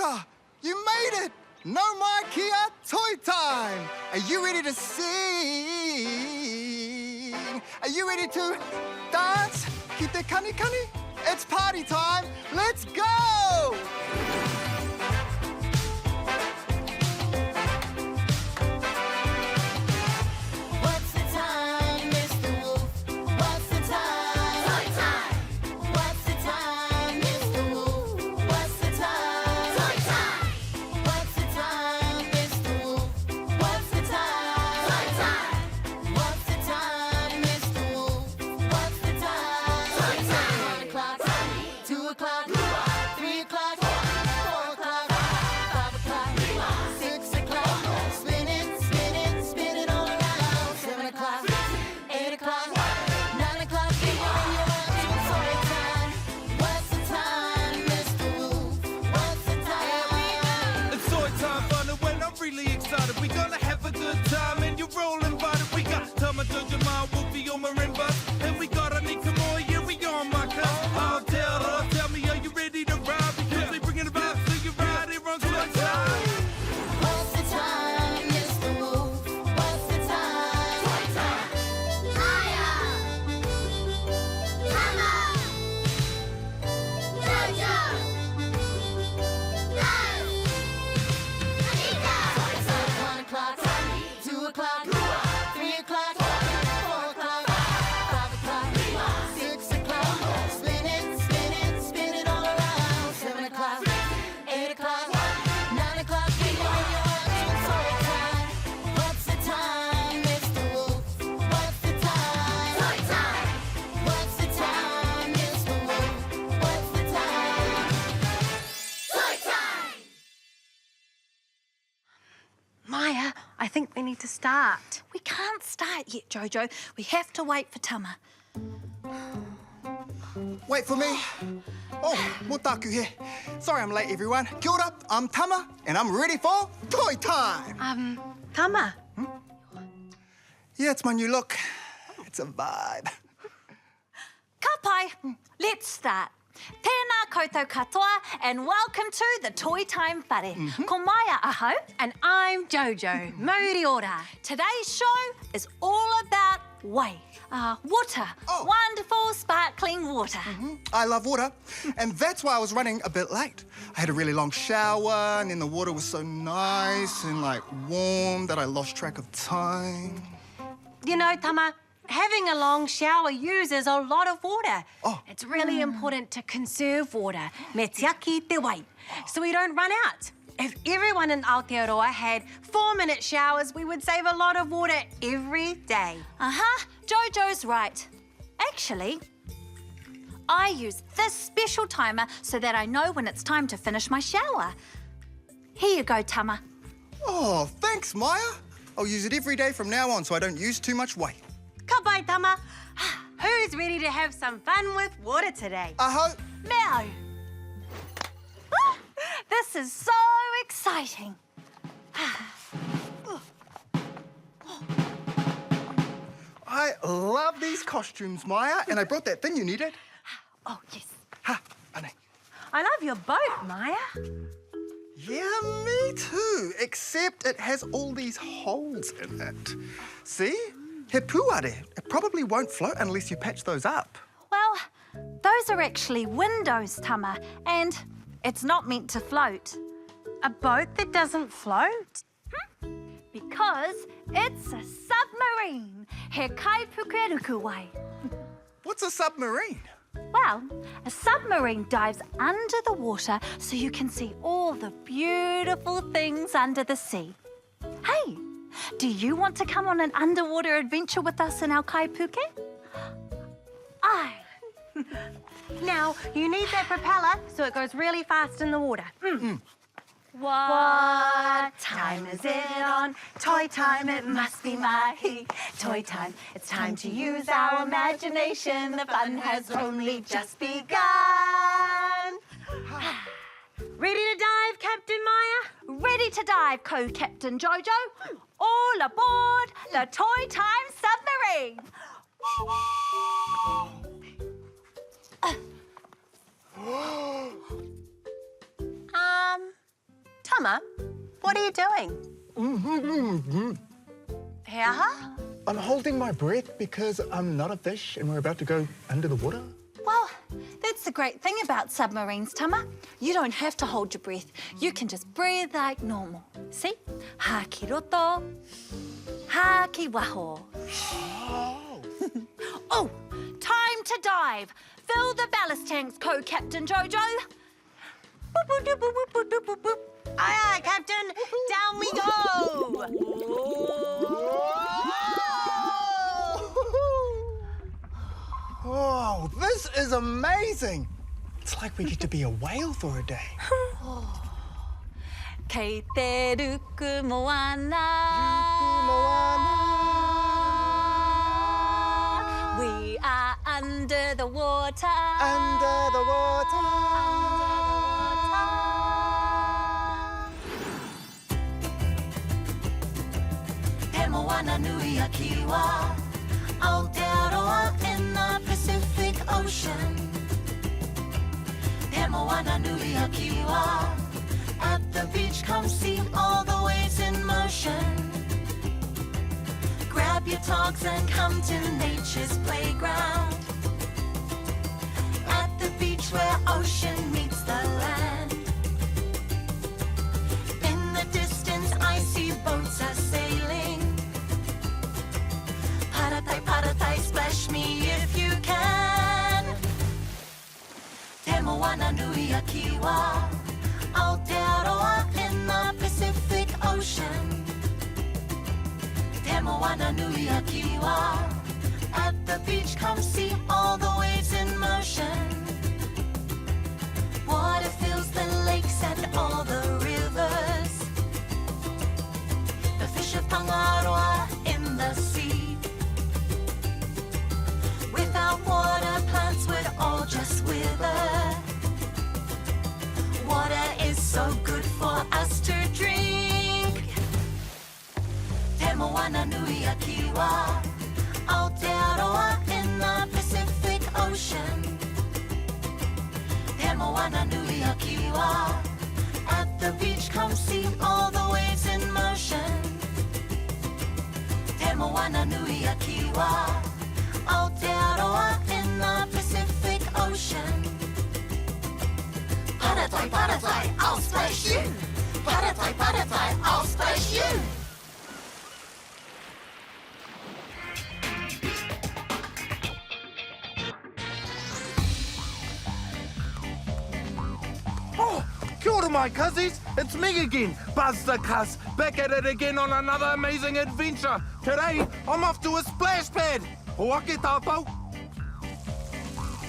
Moira! You made it! No More Kia Toy Time! Are you ready to sing? Are you ready to dance? Kite kani kani? It's party time! Let's go! What's the time, Mr. Wolf? What's the time? Toy time! What's the time, Mr. Wolf? What's the time? Toy time! What's the time, Mr. Wolf? What's the time? Toy time! What's the time, Mr. Wolf? What's the time? Toy time! 1 o'clock, 2 o'clock, 3 o'clock, 4 o'clock, 5 o'clock, 6 o'clock. Spin it, spin it, spin it all around. 7 o'clock, 8 o'clock, 9 o'clock. Figuring you out, it's toy time. What's the time, Mr. Wolf? What's the time? It's toy time fun, and when I'm really excited, we gonna have a good time, and you're all invited. We got Tama, Jojo, Ma, Wolfie on marimba, and we got Anika Moore, yeah, we on my cuss. Oh, tell me, are you ready to ride? Because we bringing the vibes to you right here on toy time. What's the time, Mr. Wolf? What's the time? Toy time. Maya! Tama! Jojo! Buzz! Anika! Toy time. 1 o'clock, 2 o'clock, 3 o'clock, 4 o'clock, 5 o'clock, 6 o'clock. Spin it, spin it, spin it all around. 7 o'clock, 8 o'clock, 9 o'clock. Figuring you out, it's toy time. What's the time, Mr. Wolf? What's the time? Toy time. What's the time, Mr. Wolf? What's the time? Toy time. Maya, I think we need to start. We can't start yet, Jojo. We have to wait for Tama. Wait for me. Oh, Motaku here. Sorry I'm late, everyone. Kia ora, I'm Tama, and I'm ready for toy time. Tama. Yeah, it's my new look. It's a vibe. Ka pai, let's start. Tēnā koutou katoa, and welcome to the Toy Time Whare. Ko Maya aho. And I'm Jojo. Mauri ora. Today's show is all about wai. Water. Oh. Wonderful, sparkling water. I love water, and that's why I was running a bit late. I had a really long shower, and then the water was so nice and, warm that I lost track of time. You know, Tama, having a long shower uses a lot of water. Oh. It's really important to conserve water. Me tiaki te wai. So we don't run out. If everyone in Aotearoa had 4-minute showers, we would save a lot of water every day. Jojo's right. Actually, I use this special timer so that I know when it's time to finish my shower. Here you go, Tama. Oh, thanks, Maya. I'll use it every day from now on so I don't use too much weight. Ka pai, Tama. Who's ready to have some fun with water today? Aho. Meow. This is so exciting. I love these costumes, Maya, and I brought that thing you needed. Oh, yes. Ha, ane. I love your boat, Maya. Yeah, me too, except it has all these holes in it. See? He puare. It probably won't float unless you patch those up. Well, those are actually windows, Tama, and it's not meant to float. A boat that doesn't float? Because it's a submarine. He kaipukeruku wai. What's a submarine? Well, a submarine dives under the water so you can see all the beautiful things under the sea. Hey, do you want to come on an underwater adventure with us in our kaipuke? Aye. Now, you need that propeller so it goes really fast in the water. What time is it on? Toy time, it must be mahi. Toy time, it's time to use our imagination. The fun has only just begun. Ready to dive, Captain Maya? Ready to dive, Co-Captain Jojo. All aboard the Toy Time submarine. Tama, what are you doing? Yeah? I'm holding my breath because I'm not a fish and we're about to go under the water. Well, that's the great thing about submarines, Tama. You don't have to hold your breath. You can just breathe like normal. See? Ha ki roto, ha ki waho. Oh, time to dive. Fill the ballast tanks, Co-Captain Jojo. Boop, boop, doop, boop, boop, boop, boop, boop. Aye, aye, Captain. Down we go. Oh, this is amazing. It's like we get to be a whale for a day. Kei te ruku moana. We are under the water. Under the water. He moana nui a kiwa, Aotearoa in the Pacific Ocean. He moana nui a kiwa, at the beach come see all the waves in motion. Grab your togs and come to nature's playground. At the beach where ocean meets the land. In the distance I see boats are sailing. Paratai, splash me if you can. Te moana nui a kiwa, Aotearoa in the Pacific Ocean. Te moana nui a kiwa, at the beach come see all the waves in motion. Water fills the lakes and all the rivers. The fish of Tangaroa in the sea. Without water, plants would all just wither. Water is so good for us to drink. Te moana nui a kiwa, Aotearoa in the Pacific Ocean. Te moana nui a kiwa, at the beach come see all the waves in motion. Te moana nui a kiwa, Aotearoa in the Pacific Ocean. Paratai, I'll splash you. Paratai, I'll splash you. Oh, kia ora, my cuzzies. It's me again, Buzz the Cuz, back at it again on another amazing adventure. Today, I'm off to a splash pad. Oake tātou.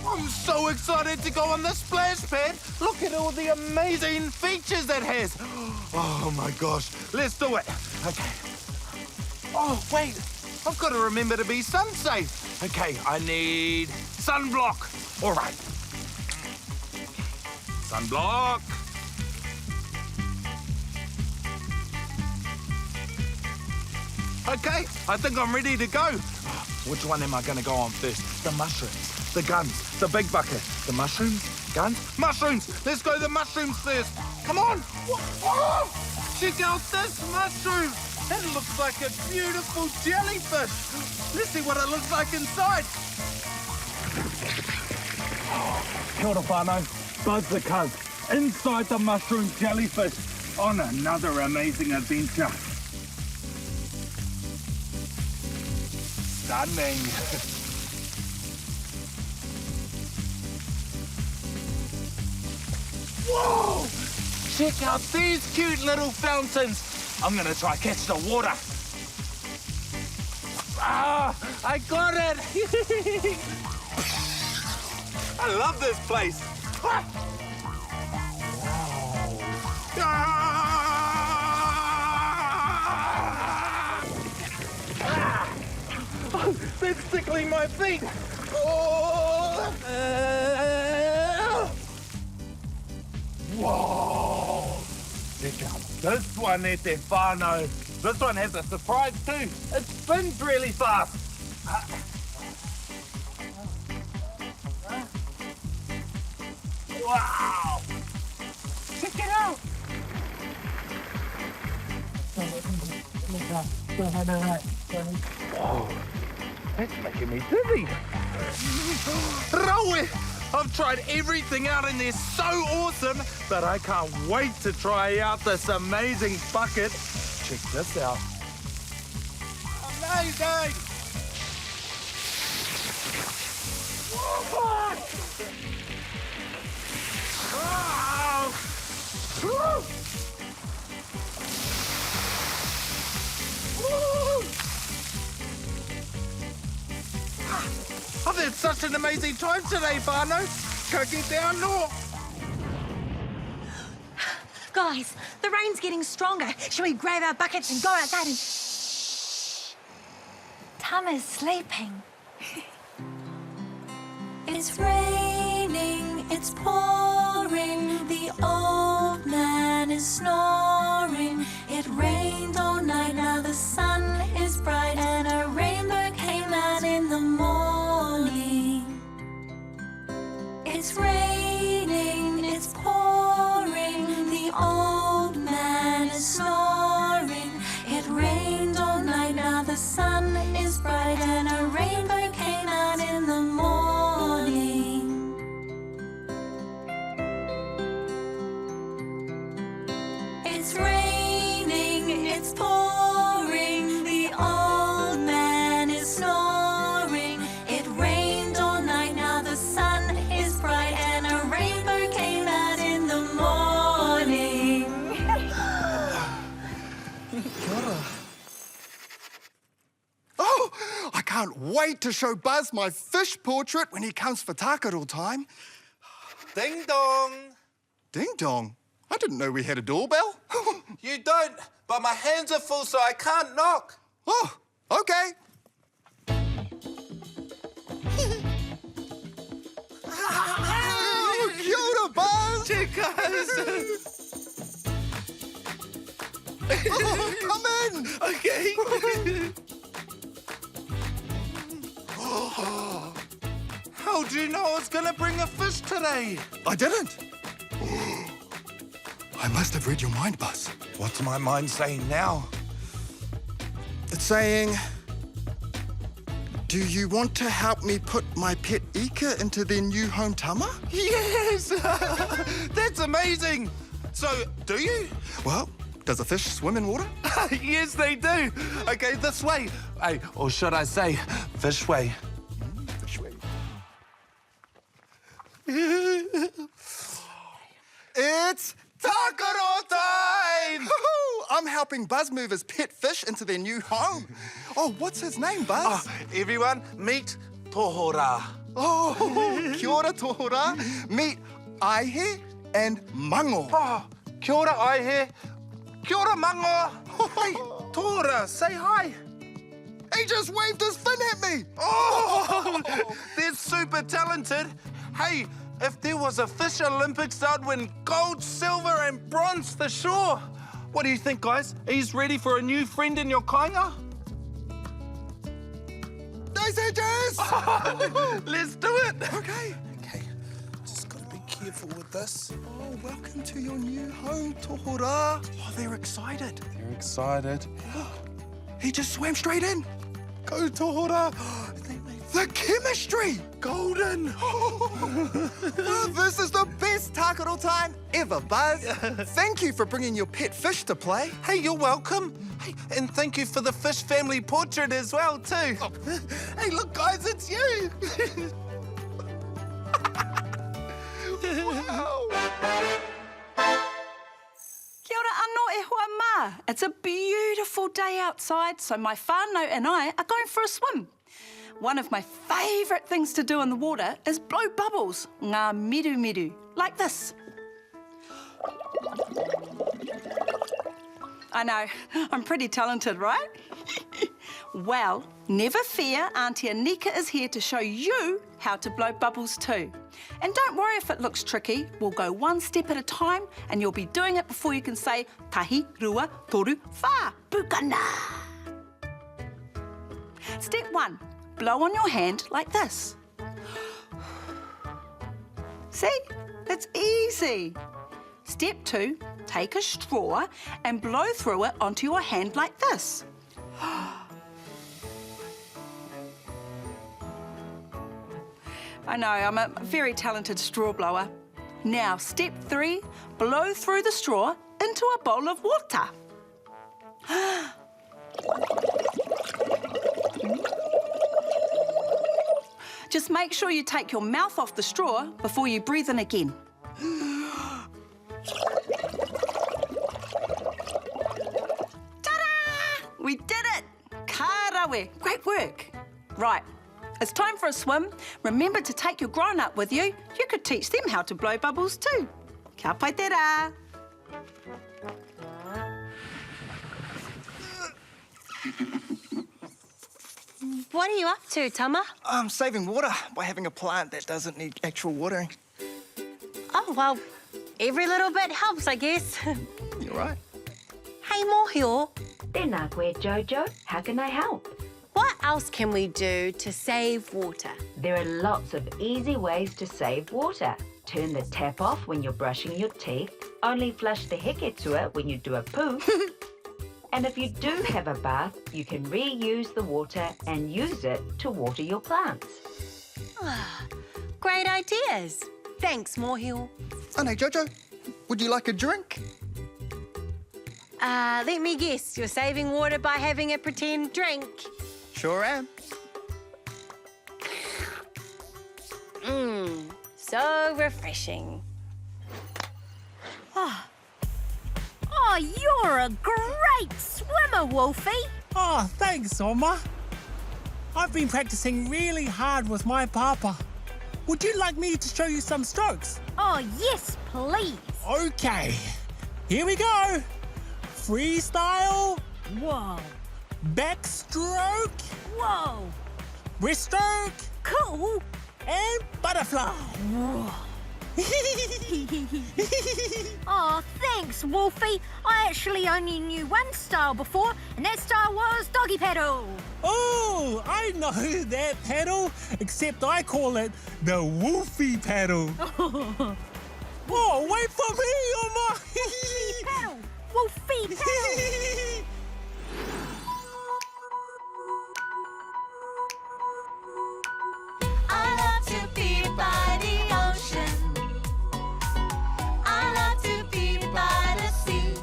I'm so excited to go on the splash pad. Look at all the amazing features it has. Oh my gosh, let's do it. Okay. Oh, wait, I've got to remember to be sun safe. Okay, I need sunblock. All right. Sunblock. Okay, I think I'm ready to go. Which one am I going to go on first? The mushrooms, the guns, the big bucket. The mushrooms, guns, mushrooms. Let's go the mushrooms first. Come on. Oh, check out this mushroom. That looks like a beautiful jellyfish. Let's see what it looks like inside. Kia ora whānau, Buzz the Cuz, inside the mushroom jellyfish on another amazing adventure. Stunning. Whoa! Check out these cute little fountains. I'm gonna try catch the water. Ah, I got it. I love this place. Ah. Wow. Ah. Oh, that's tickling my feet. Oh. Whoa! Check out this one, e te whānau. This one has a surprise too. It spins really fast. Wow! Check it out! That's making me dizzy. Raue! I've tried everything out and they're so awesome that I can't wait to try out this amazing bucket. Check this out. Amazing! Wow! Woo! I've had such an amazing time today, Whānau. Go get down, no. Guys, the rain's getting stronger. Shall we grab our buckets and go outside and... Tama's sleeping. It's raining, it's pouring, the old man is snoring. It rained all night, now the sun is bright, and a rainbow came out in the morning. It's raining, it's pouring, the old man is snoring. It rained all night, now the sun is bright, and a rainbow came out in the morning. It's raining, it's pouring, the old man is snoring. It rained all night, now the sun is bright, and a rainbow came out in the morning. Oh, I can't wait to show Buzz my fish portrait when he comes for tākaro time. Ding dong. Ding dong. I didn't know we had a doorbell. You don't, but my hands are full, so I can't knock. Oh, okay. Oh, kia ora, Buzz. Oh, come in. Okay. How do you know I was gonna bring a fish today? I didn't. I must have read your mind, Buzz. What's my mind saying now? It's saying, do you want to help me put my pet Ika into their new home, Tama? Yes! That's amazing! So, do you? Well, does a fish swim in water? Yes, they do. Okay, this way. Hey, or should I say, fish way. Fish way. It's Tākaro time! Woohoo! I'm helping Buzz move his pet fish into their new home. Oh, what's his name, Buzz? Everyone, meet Tohora. Oh, kia ora, tohora. Meet Aihe and Mango. Oh, kia ora, Aihe. Kia ora, Mango. Hey, Tohora, say hi. He just waved his fin at me. Oh, they're super talented. Hey, if there was a fish Olympics, I'd win gold, silver, and bronze for sure. What do you think, guys? Are you ready for a new friend in your kainga? Nice edges. Let's do it. Okay. Okay, just gotta be careful with this. Oh, welcome to your new home, tohora. Oh, they're excited. You're excited. He just swam straight in. Go, Tohora. The chemistry. Golden. Oh, this is the best tākaro time ever, Buzz. Thank you for bringing your pet fish to play. Hey, you're welcome. Hey, and thank you for the fish family portrait as well, too. Hey, look, guys, it's you. Wow. Kia ora anō e hoa mā. It's a beautiful day outside, so my whānau and I are going for a swim. One of my favourite things to do in the water is blow bubbles, ngā miru miru, like this. I know, I'm pretty talented, right? Well, never fear, Auntie Anika is here to show you how to blow bubbles too. And don't worry if it looks tricky, we'll go one step at a time and you'll be doing it before you can say tahi, rua, toru, whā, pukana. Step 1, blow on your hand like this. See? It's easy. Step 2, take a straw and blow through it onto your hand like this. I know, I'm a very talented straw blower. Now, step 3, blow through the straw into a bowl of water. Just make sure you take your mouth off the straw before you breathe in again. Ta-da! We did it! Karawe, great work. Right, it's time for a swim. Remember to take your grown-up with you. You could teach them how to blow bubbles too. Kia pai te rā. What are you up to, Tama? I'm saving water by having a plant that doesn't need actual watering. Oh, well, every little bit helps, I guess. You're right. Hey, Mōhio, Tēnā koe, Jojo. How can I help? what else can we do to save water? There are lots of easy ways to save water. Turn the tap off when you're brushing your teeth. Only flush the heketua when you do a poo. And if you do have a bath, you can reuse the water and use it to water your plants. Great ideas. Thanks, Mōhio. Oh, no, Jojo, would you like a drink? Let me guess, you're saving water by having a pretend drink. Sure am. So refreshing. Oh, you're a great swimmer, Wolfie. Oh, thanks, Oma. I've been practicing really hard with my papa. Would you like me to show you some strokes? Oh, yes, please. Okay, here we go. Freestyle, Whoa, backstroke, whoa, breaststroke, cool. and butterfly. Oh, thanks, Wolfie. I actually only knew one style before, and that style was doggy paddle. Oh, I know that paddle, except I call it the Wolfie paddle. Oh, wait for me, Oma. Paddle, Wolfie paddle. I love to be by the ocean. I love to be by the sea.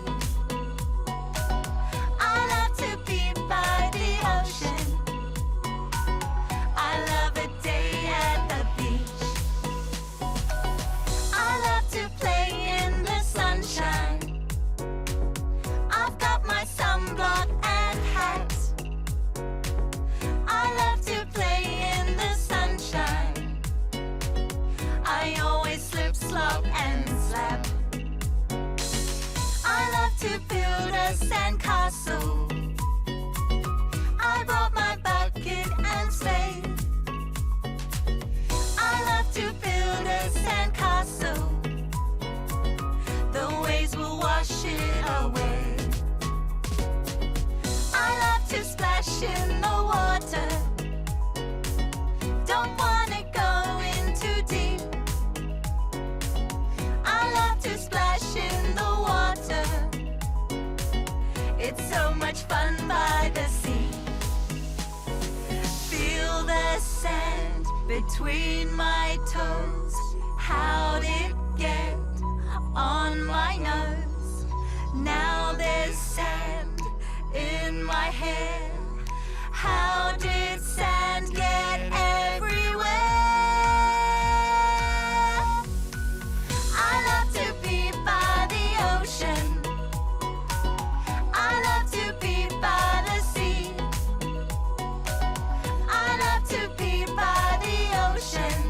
I love to be by the ocean. I love a day at the beach. I love to play in the sunshine. I've got my sunblock and hat. I love to play in the sunshine. I always slip, slop, and slap. I love to build a sandcastle. I brought my bucket and spade. I love to build a sandcastle. The waves will wash it away. I love to splash in the water. Don't wanna go in too deep. I love to splash in the water. It's so much fun by the sea. Feel the sand between my toes. How'd it get on my nose? Now there's sand in my hair. How did sand get everywhere? I love to be by the ocean. I love to be by the sea. I love to be by the ocean.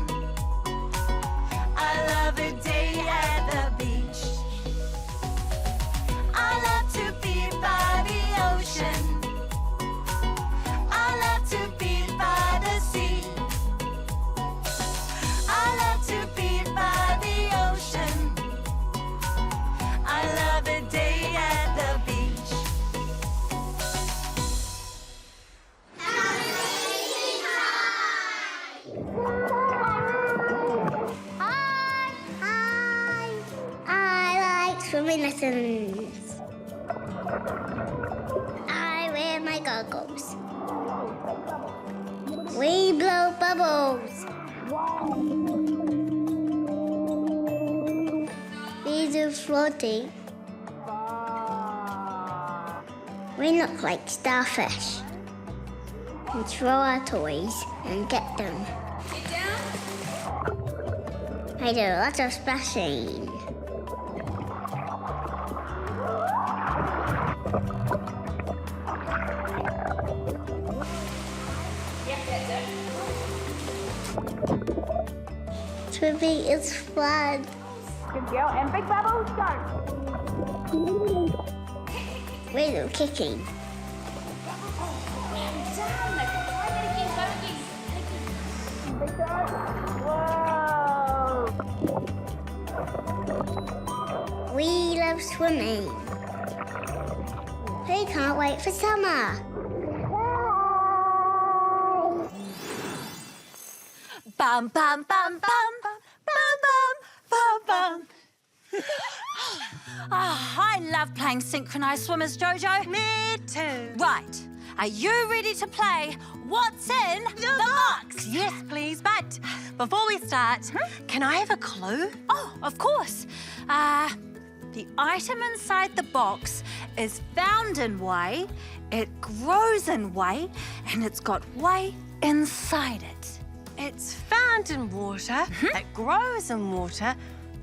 I love a day at the beach. swimming lessons. I wear my goggles. We blow bubbles. We do floating. We look like starfish. We throw our toys and get them. I do a lot of splashing. Swimming is fun. Good girl. And big bubbles, go. We do kicking. We love swimming. We can't wait for summer. Bum, bum, bum, bum, bum, bum, bum, bum. I love playing synchronized swimmers, Jojo. Me too. Right. Are you ready to play What's in the Box? Yes, please. But before we start, can I have a clue? Oh, of course. The item inside the box is found in way, it grows in way, and it's got way inside it. It's found in water, it grows in water,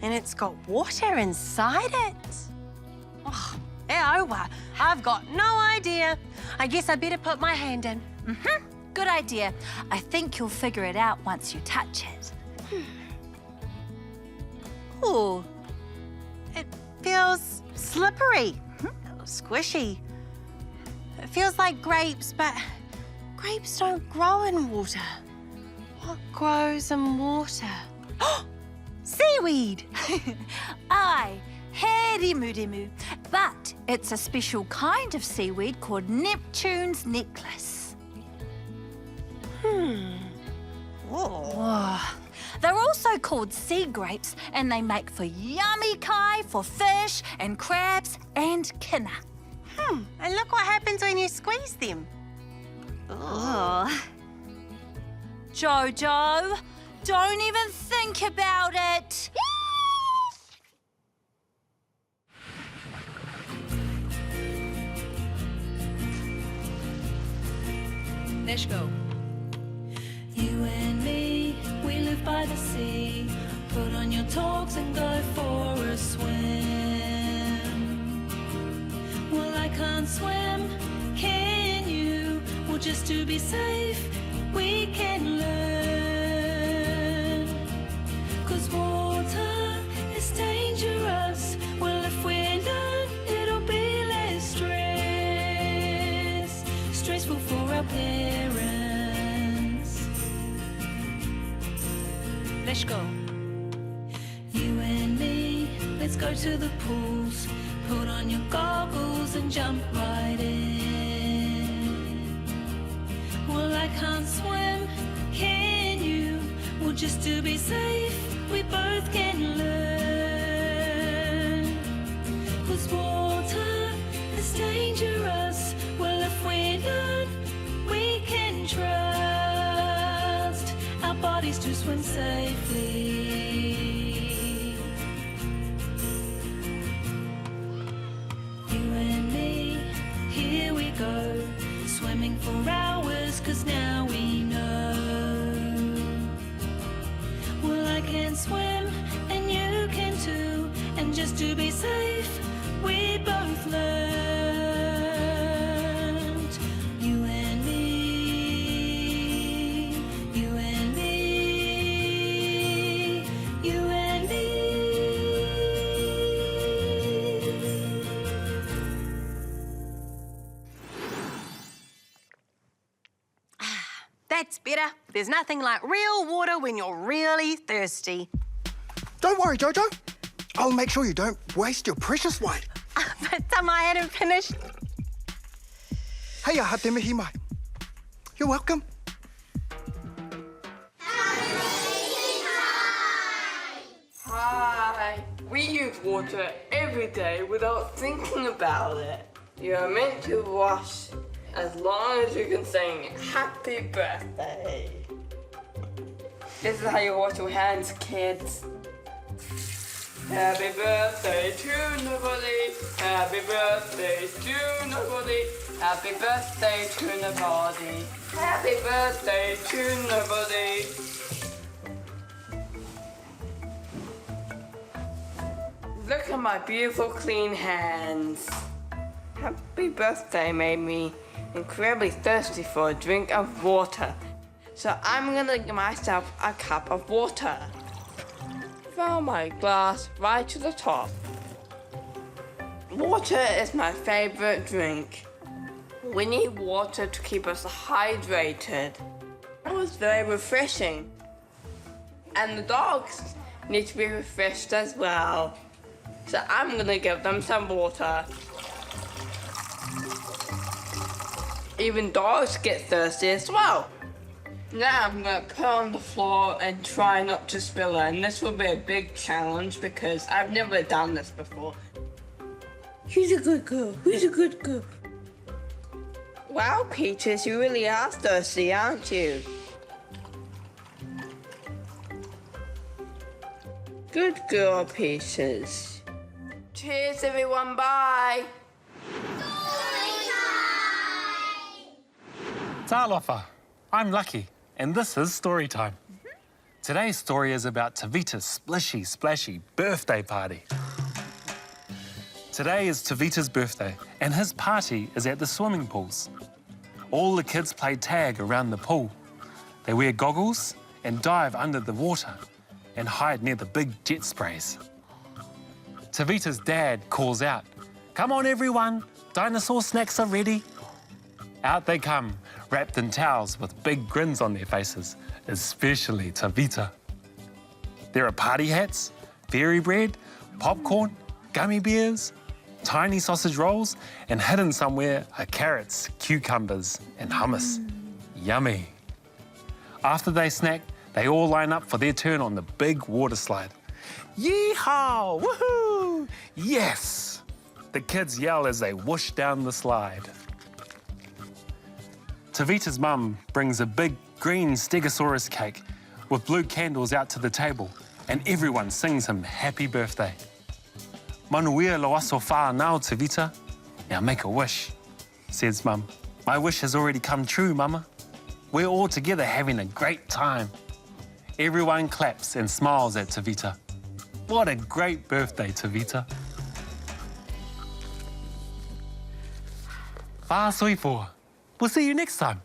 and it's got water inside it. Oh, I've got no idea. I guess I better put my hand in. Good idea. I think you'll figure it out once you touch it. Ooh, it feels slippery, squishy. It feels like grapes, but grapes don't grow in water. What grows in water? Seaweed! Aye, herimu. But it's a special kind of seaweed called Neptune's necklace. Whoa. They're also called sea grapes, and they make for yummy kai for fish and crabs and kina. And look what happens when you squeeze them. Jojo, don't even think about it. Let's go. You and me, we live by the sea. Put on your togs and go for a swim. Well, I can't swim, can you? Well, just to be safe, we can learn. 'Cause water is dangerous. Well, if we learn, it'll be less stress. Stressful for our parents. Let's go. You and me, let's go to the pools. Put on your goggles and jump right in. Well, I can't swim, can you? Well, just to be safe, we both can learn. 'Cause water is dangerous. Well, if we learn, we can trust our bodies to swim safely. You and me, here we go, swimming for hours, 'cause now we know. Well, I can swim and you can too, and just to be safe, we both learned. You and me, you and me, you and me. That's better. There's nothing like real water when you're really thirsty. Don't worry, Jojo. I'll make sure you don't waste your precious wine. But I hadn't finished. Hey, hate mihi mai. You're welcome. Hi. We use water every day without thinking about it. You are meant to wash as long as you can sing happy birthday. This is how you wash your hands, kids. Happy birthday to nobody. Happy birthday to nobody. Happy birthday to nobody. Happy birthday to nobody. Look at my beautiful clean hands. Happy birthday made me incredibly thirsty for a drink of water. So I'm gonna give myself a cup of water. Fill my glass right to the top. Water is my favorite drink. We need water to keep us hydrated. It was very refreshing. And the dogs need to be refreshed as well. So I'm gonna give them some water. Even dogs get thirsty as well. Now I'm gonna put it on the floor and try not to spill it. And this will be a big challenge because I've never done this before. Who's a good girl? Who's a good girl? Wow, Peaches, you really are thirsty, aren't you? Good girl, Peaches. Cheers, everyone. Bye. Talofa, I'm Lucky, and this is Story Time. Today's story is about Tavita's splishy, splashy birthday party. Today is Tavita's birthday, and his party is at the swimming pools. All the kids play tag around the pool. They wear goggles and dive under the water and hide near the big jet sprays. Tavita's dad calls out, "Come on, everyone, dinosaur snacks are ready." Out they come, wrapped in towels with big grins on their faces, especially Tavita. There are party hats, fairy bread, popcorn, gummy bears, tiny sausage rolls, and hidden somewhere are carrots, cucumbers, and hummus. Yummy. After they snack, they all line up for their turn on the big water slide. Yeehaw! Woohoo! Yes! The kids yell as they whoosh down the slide. Tavita's mum brings a big green Stegosaurus cake with blue candles out to the table, and everyone sings him happy birthday. Manuia loaso whānau, Tavita. Now make a wish, says Mum. My wish has already come true, Mama. We're all together having a great time. Everyone claps and smiles at Tavita. What a great birthday, Tavita. Wha soifo. We'll see you next time.